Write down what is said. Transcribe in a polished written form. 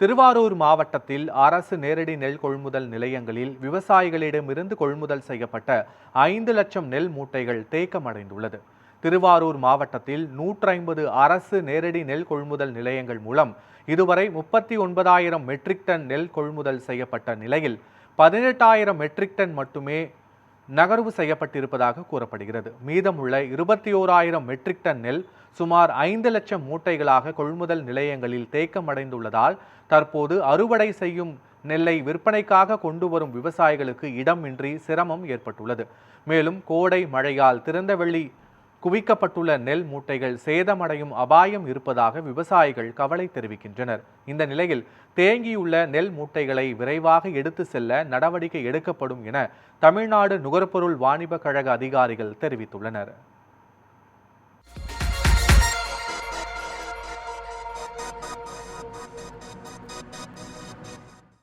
திருவாரூர் மாவட்டத்தில் அரசு நேரடி நெல் கொள்முதல் நிலையங்களில் விவசாயிகளிடமிருந்து கொள்முதல் செய்யப்பட்ட 5 லட்சம் நெல் மூட்டைகள் தேக்கமடைந்துள்ளது. திருவாரூர் மாவட்டத்தில் 150 அரசு நேரடி நெல் கொள்முதல் நிலையங்கள் மூலம் இதுவரை 39,000 மெட்ரிக் டன் நெல் கொள்முதல் செய்யப்பட்ட நிலையில் 18,000 மெட்ரிக் டன் மட்டுமே நகர்வு செய்யப்பட்டிருப்பதாக கூறப்படுகிறது. மீதமுள்ள 21,000 மெட்ரிக் டன் நெல் சுமார் 5 லட்சம் மூட்டைகளாக கொள்முதல் நிலையங்களில் தேக்கமடைந்துள்ளதால் தற்போது அறுவடை செய்யும் நெல்லை விற்பனைக்காக கொண்டு வரும் விவசாயிகளுக்கு இடமின்றி சிரமம் ஏற்பட்டுள்ளது. மேலும் கோடை மழையால் திறந்தவெளி குவிக்கப்பட்டுள்ள நெல் மூட்டைகள் சேதமடையும் அபாயம் இருப்பதாக விவசாயிகள் கவலை தெரிவிக்கின்றனர். இந்த நிலையில் தேங்கியுள்ள நெல் மூட்டைகளை விரைவாக எடுத்து செல்ல நடவடிக்கை எடுக்கப்படும் என தமிழ்நாடு நுகர்பொருள் வாணிப கழக அதிகாரிகள் தெரிவித்துள்ளனர்.